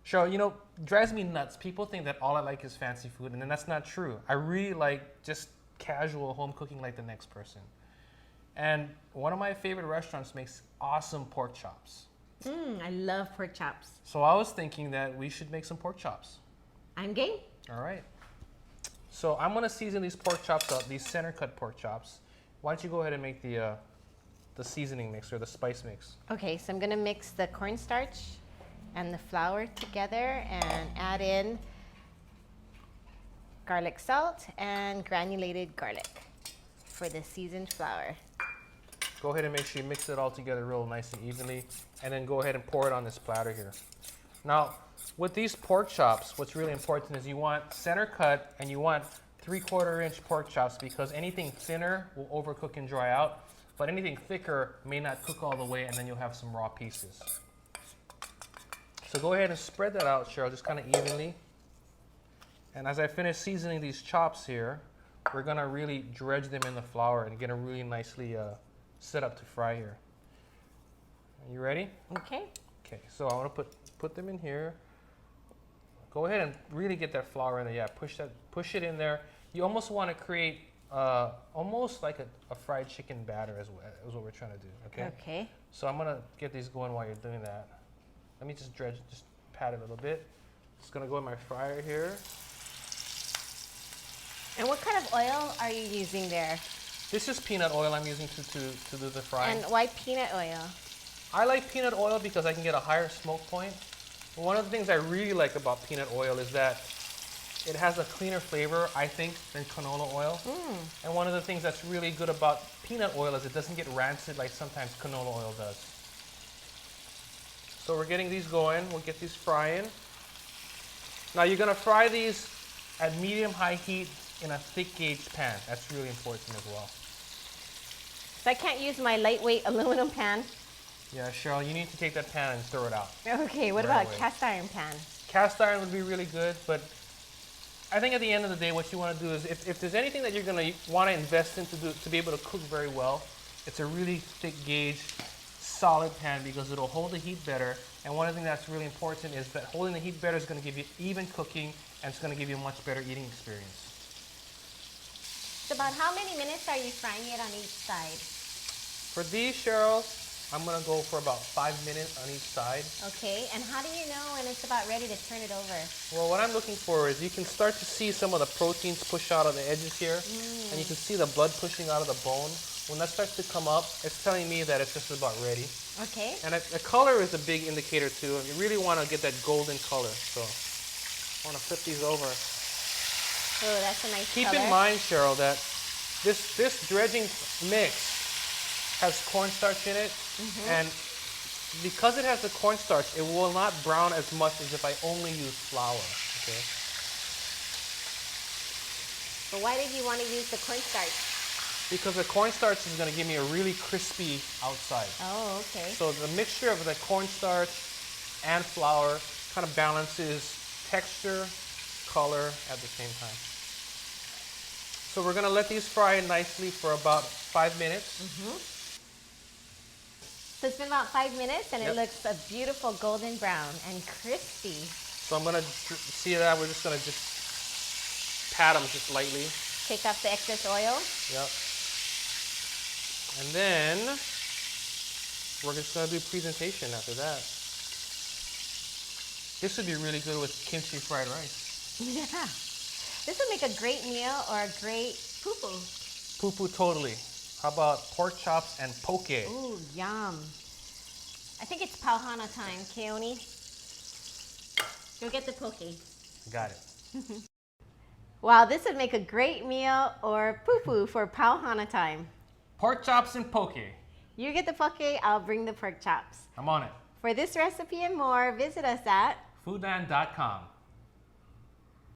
Cheryl, you know, drives me nuts. People think that all I like is fancy food, and then that's not true. I really like just casual home cooking like the next person. And one of my favorite restaurants makes awesome pork chops. I love pork chops. So I was thinking that we should make some pork chops. I'm game. All right. So I'm gonna season these pork chops up, these center cut pork chops. Why don't you go ahead and make the seasoning mix or the spice mix? Okay, so I'm gonna mix the cornstarch and the flour together and add in garlic salt and granulated garlic for the seasoned flour. Go ahead and make sure you mix it all together real nice and evenly, and then go ahead and pour it on this platter here. Now, with these pork chops, what's really important is you want center cut and you want 3/4 inch pork chops, because anything thinner will overcook and dry out, but anything thicker may not cook all the way, and then you'll have some raw pieces. So go ahead and spread that out, Cheryl, just kind of evenly. And as I finish seasoning these chops here, we're gonna really dredge them in the flour and get them really nicely set up to fry here. Are you ready? Okay. Okay, so I want to put them in here. Go ahead and really get that flour in there. Yeah, push it in there. You almost want to create almost like a fried chicken batter is what we're trying to do. Okay. Okay. So I'm gonna get these going while you're doing that. Let me just pat it a little bit. Just gonna go in my fryer here. And what kind of oil are you using there? This is peanut oil I'm using to do the frying. And why peanut oil? I like peanut oil because I can get a higher smoke point. One of the things I really like about peanut oil is that it has a cleaner flavor, I think, than canola oil. And one of the things that's really good about peanut oil is it doesn't get rancid like sometimes canola oil does. So we're getting these going. We'll get these frying. Now you're gonna fry these at medium-high heat in a thick gauge pan. That's really important as well. So I can't use my lightweight aluminum pan. Yeah, Cheryl, you need to take that pan and throw it out. Okay, what Right about away. cast iron pan? Cast iron would be really good, but I think at the end of the day, what you want to do is, if there's anything that you're going to want to invest in to be able to cook very well, it's a really thick gauge, solid pan, because it'll hold the heat better. And one of the things that's really important is that holding the heat better is going to give you even cooking, and it's going to give you a much better eating experience. So about how many minutes are you frying it on each side? For these, Cheryl, I'm going to go for about 5 minutes on each side. Okay, and how do you know when it's about ready to turn it over? Well, what I'm looking for is you can start to see some of the proteins push out of the edges here, and you can see the blood pushing out of the bone. When that starts to come up, it's telling me that it's just about ready. Okay. And the color is a big indicator too. You really want to get that golden color. So I want to flip these over. Oh, that's a nice Keep color. in mind, Cheryl, that this dredging mix has cornstarch in it, and because it has the cornstarch, it will not brown as much as if I only use flour. Okay. But why did you want to use the cornstarch? Because the cornstarch is going to give me a really crispy outside. Oh, okay. So the mixture of the cornstarch and flour kind of balances texture, color at the same time. So we're going to let these fry nicely for about 5 minutes. So it's been about 5 minutes and Yep. it looks a beautiful golden brown and crispy. So I'm going to see that. We're just going to just pat them just lightly. Take off the excess oil. Yep. And then we're just going to do presentation after that. This would be really good with kimchi fried rice. Yeah. This would make a great meal or a great poo-poo. Poo-poo totally. How about pork chops and poke? Ooh, yum. I think it's pauhana time, Keone. Go get the poke. Got it. Wow, this would make a great meal or poo-poo for pauhana time. Pork chops and poke. You get the poke, I'll bring the pork chops. I'm on it. For this recipe and more, visit us at Foodland.com.